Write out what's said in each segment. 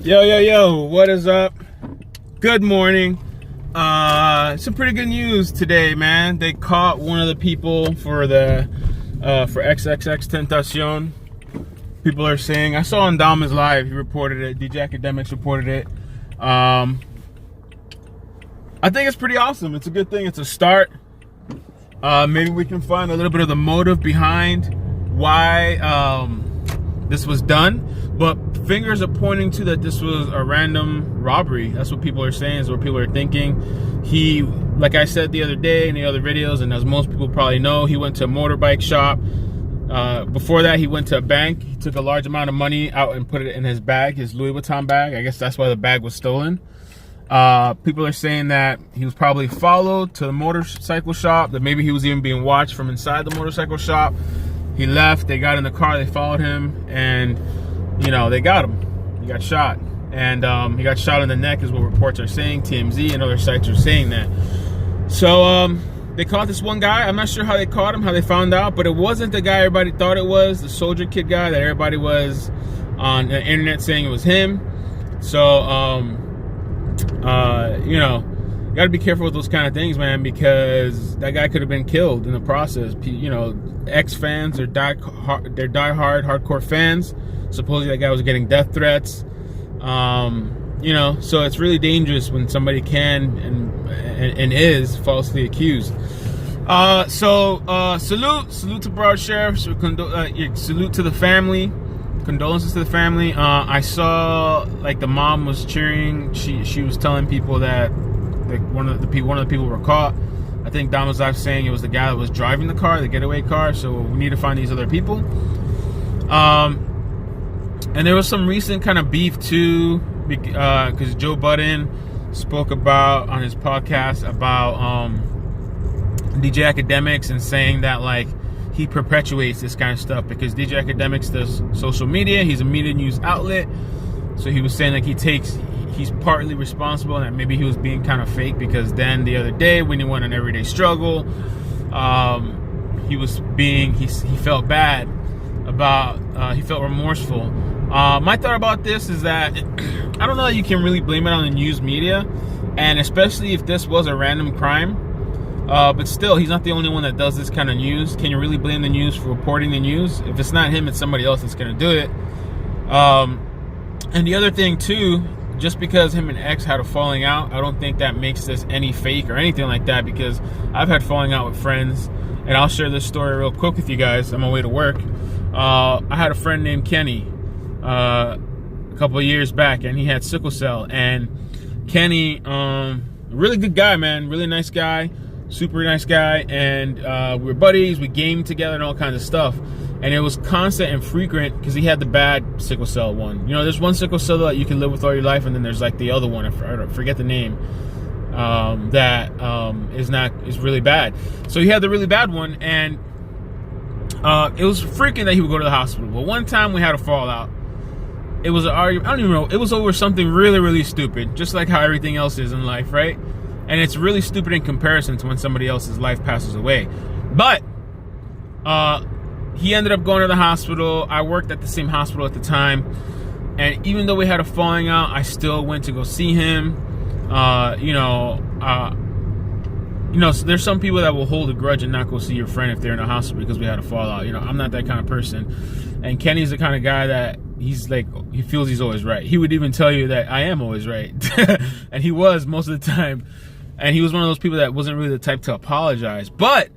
Yo, what is up? Good morning. Some pretty good news today, man. They caught one of the people for the for XXXTentacion. People are saying, I saw on Dama's live, he reported it, DJ Akademiks reported it. I think it's pretty awesome. It's a good thing. It's a start. Maybe we can find a little bit of the motive behind why this was done. But fingers are pointing to that this was a random robbery. That's what people are saying, is what people are thinking. He, like I said the other day in the other videos, and as most people probably know, he went to a motorbike shop. Before that, he went to a bank. He took a large amount of money out and put it in his bag, his Louis Vuitton bag. I guess that's why the bag was stolen. People are saying that he was probably followed to the motorcycle shop, that maybe he was even being watched from inside the motorcycle shop. He left, they got in the car, they followed him, and you know, they got him. He got shot. And he got shot in the neck is what reports are saying. TMZ and other sites are saying that. So they caught this one guy. I'm not sure how they caught him, how they found out, but it wasn't the guy everybody thought it was, the soldier kid guy that everybody was on the internet saying it was him. So, you know, you gotta be careful with those kind of things, man, because that guy could have been killed in the process. You know, ex-fans, they're diehard, hardcore fans. Supposedly that guy was getting death threats. You know, so it's really dangerous when somebody can and is falsely accused. Salute to Broward Sheriff. Salute to the family. Condolences to the family. I saw like the mom was cheering. She was telling people that like one of the people were caught. I think Dom was live saying it was the guy that was driving the car, the getaway car. So we need to find these other people. And there was some recent kind of beef too, because Joe Budden spoke about on his podcast about DJ Akademiks and saying that like he perpetuates this kind of stuff because DJ Akademiks does social media. He's a media news outlet. So he was saying like he's partly responsible and that maybe he was being kind of fake because then the other day when he went on Everyday Struggle, he felt bad about, he felt remorseful. My thought about this is that I don't know that you can really blame it on the news media, and especially if this was a random crime. But still, he's not the only one that does this kind of news. Can you really blame the news for reporting the news? If it's not him, it's somebody else that's going to do it. And the other thing too, just because him and X had a falling out, I don't think that makes this any fake or anything like that, because I've had falling out with friends, and I'll share this story real quick with you guys on my way to work. I had a friend named Kenny a couple of years back, and he had sickle cell. And Kenny, really good guy, man, really nice guy, super nice guy, and we were buddies, we gamed together and all kinds of stuff. And it was constant and frequent because he had the bad sickle cell one. You know, there's one sickle cell that you can live with all your life, and then there's like the other one, I forget the name, that is really bad. So he had the really bad one, and it was freaking that he would go to the hospital. But one time we had a fallout. It was an argument, I don't even know, it was over something really, really stupid, just like how everything else is in life, right? And it's really stupid in comparison to when somebody else's life passes away. But he ended up going to the hospital. I worked at the same hospital at the time, and even though we had a falling out, I still went to go see him. You know, there's some people that will hold a grudge and not go see your friend if they're in a hospital because we had a fallout. You know, I'm not that kind of person. And Kenny's the kind of guy that he's like, he feels he's always right. He would even tell you that I am always right. And he was most of the time. And he was one of those people that wasn't really the type to apologize. But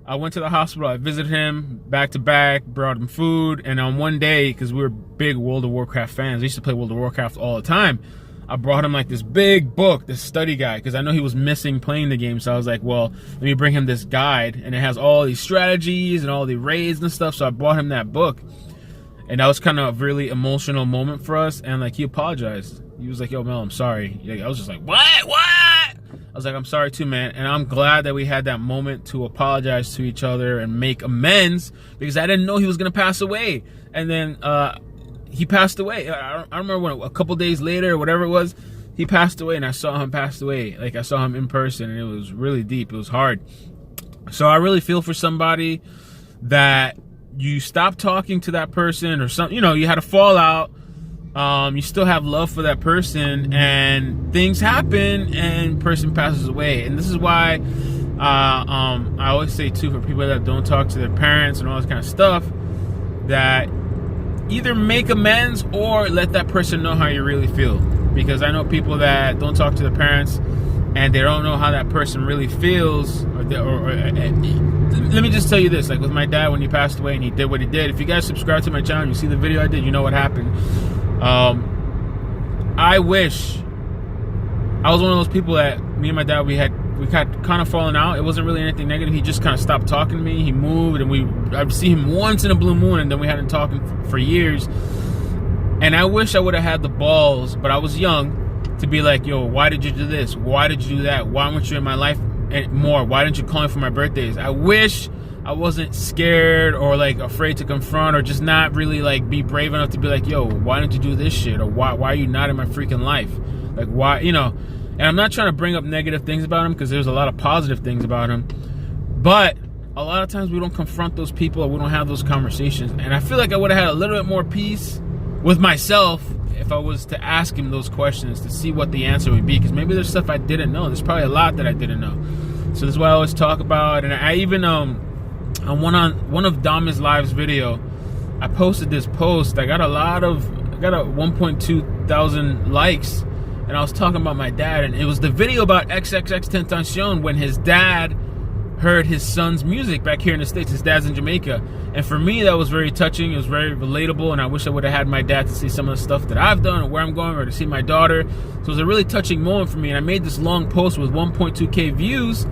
I went to the hospital, I visited him back to back, brought him food. And on one day, because we were big World of Warcraft fans, I used to play World of Warcraft all the time, I brought him like this big book, this study guide, because I know he was missing playing the game. So I was like, well, let me bring him this guide, and it has all these strategies and all the raids and stuff. So I bought him that book, and that was kind of a really emotional moment for us. And like, he apologized. He was like, yo, Mel, I'm sorry. I was just like, what? I was like, I'm sorry too, man. And I'm glad that we had that moment to apologize to each other and make amends, because I didn't know he was gonna pass away. And then he passed away. I don't remember when, a couple days later or whatever it was, he passed away, and I saw him pass away. Like, I saw him in person, and it was really deep. It was hard. So I really feel for somebody that you stop talking to that person or something. You know, you had a fallout, you still have love for that person, and things happen and person passes away. And this is why I always say too, for people that don't talk to their parents and all this kind of stuff, that either make amends or let that person know how you really feel. Because I know people that don't talk to their parents and they don't know how that person really feels. Let me just tell you this, like with my dad, when he passed away and he did what he did, if you guys subscribe to my channel, you see the video I did, you know what happened. I wish I was one of those people that me and my dad, we had kind of fallen out. It wasn't really anything negative. He just kind of stopped talking to me. He moved, and I'd see him once in a blue moon, and then we hadn't talked for years. And I wish I would have had the balls, but I was young, to be like, yo, why did you do this? Why did you do that? Why weren't you in my life more? Why didn't you call me for my birthdays? I wish I wasn't scared or like afraid to confront, or just not really like be brave enough to be like, yo, why didn't you do this shit? Or why are you not in my freaking life? Like, why, you know? And I'm not trying to bring up negative things about him, because there's a lot of positive things about him. But a lot of times we don't confront those people, or we don't have those conversations. And I feel like I would have had a little bit more peace with myself if I was to ask him those questions, to see what the answer would be. Because maybe there's stuff I didn't know. There's probably a lot that I didn't know. So this is what I always talk about. And I even on one of Dama's Live's video, I posted this post. I got a 1.2 thousand likes. And I was talking about my dad, and it was the video about XXXTentacion, when his dad heard his son's music back here in the States. His dad's in Jamaica. And for me, that was very touching. It was very relatable, and I wish I would have had my dad to see some of the stuff that I've done, or where I'm going, or to see my daughter. So it was a really touching moment for me, and I made this long post with 1.2k views.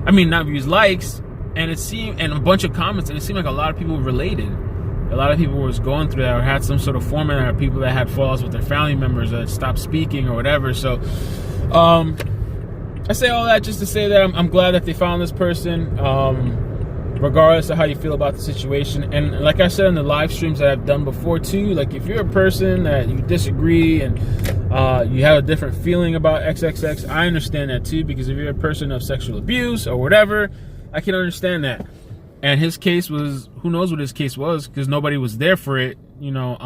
I mean, not views, likes, and a bunch of comments, and it seemed like a lot of people related. A lot of people was going through that, or had some sort of format, or people that had fallouts with their family members that stopped speaking or whatever. So I say all that just to say that I'm glad that they found this person, regardless of how you feel about the situation. And like I said in the live streams that I've done before too, like if you're a person that you disagree and you have a different feeling about XXX, I understand that too, because if you're a person of sexual abuse or whatever, I can understand that. And his case was, who knows what his case was, because nobody was there for it, you know.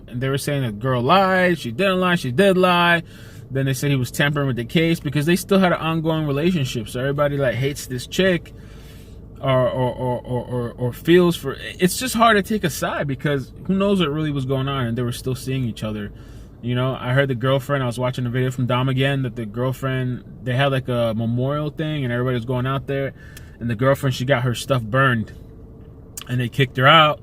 And they were saying the girl lied, she didn't lie, she did lie. Then they said he was tampering with the case, because they still had an ongoing relationship. So everybody like hates this chick, or feels for. It's just hard to take a side, because who knows what really was going on, and they were still seeing each other. You know, I heard the girlfriend, I was watching a video from Dom again, that the girlfriend, they had like a memorial thing, and everybody was going out there. And the girlfriend, she got her stuff burned, and they kicked her out.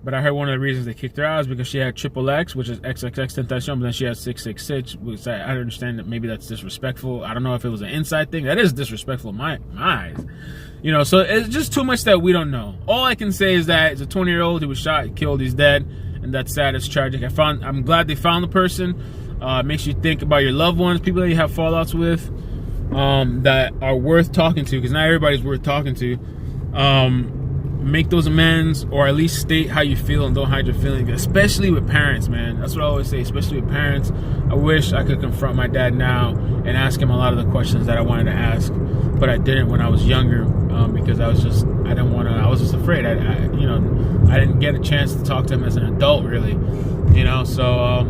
But I heard one of the reasons they kicked her out is because she had XXX, which is XXXTentacion, but then she had 666, which I understand that maybe that's disrespectful. I don't know if it was an inside thing. That is disrespectful in my eyes. You know, so it's just too much that we don't know. All I can say is that it's a 20-year-old who was shot, he killed, he's dead, and that's sad, it's tragic. I'm glad they found the person. It makes you think about your loved ones, people that you have fallouts with, that are worth talking to, because not everybody's worth talking to. Make those amends, or at least state how you feel, and don't hide your feelings, especially with parents, man. That's what I always say, especially with parents. I wish I could confront my dad now and ask him a lot of the questions that I wanted to ask, but I didn't when I was younger, because I was just afraid. I didn't get a chance to talk to him as an adult, really, you know. So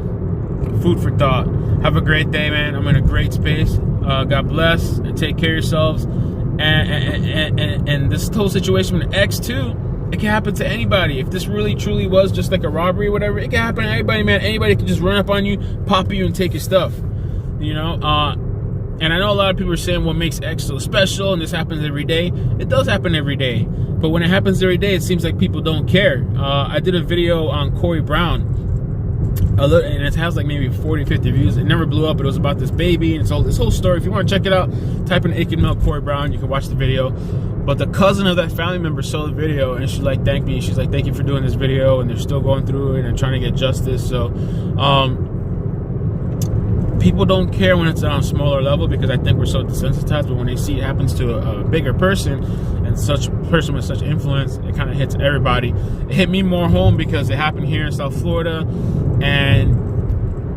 food for thought. Have a great day, man. I'm in a great space. God bless, and take care of yourselves. And this whole situation with X too, it can happen to anybody. If this really truly was just like a robbery or whatever, it can happen to anybody, man. Anybody can just run up on you, pop you, and take your stuff, you know. And I know a lot of people are saying what makes X so special, and this happens every day. It does happen every day, but when it happens every day, it seems like people don't care. I did a video on Corey Brown, and it has like maybe 40, 50 views. It never blew up. It was about this baby, and this whole story. If you want to check it out, type in iCkEdMeL Corey Brown. You can watch the video. But the cousin of that family member saw the video, and she like thanked me. She's like, thank you for doing this video, and they're still going through it and trying to get justice. So people don't care when it's on a smaller level, because I think we're so desensitized. But when they see it happens to a bigger person, and such person with such influence, it kind of hits everybody. It hit me more home because it happened here in South Florida, and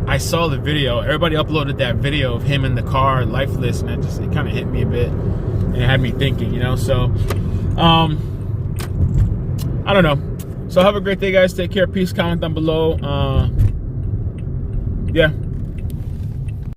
I saw the video. Everybody uploaded that video of him in the car, lifeless, and it kind of hit me a bit, and it had me thinking, you know. So I don't know. So have a great day, guys. Take care. Peace. Comment down below. yeah.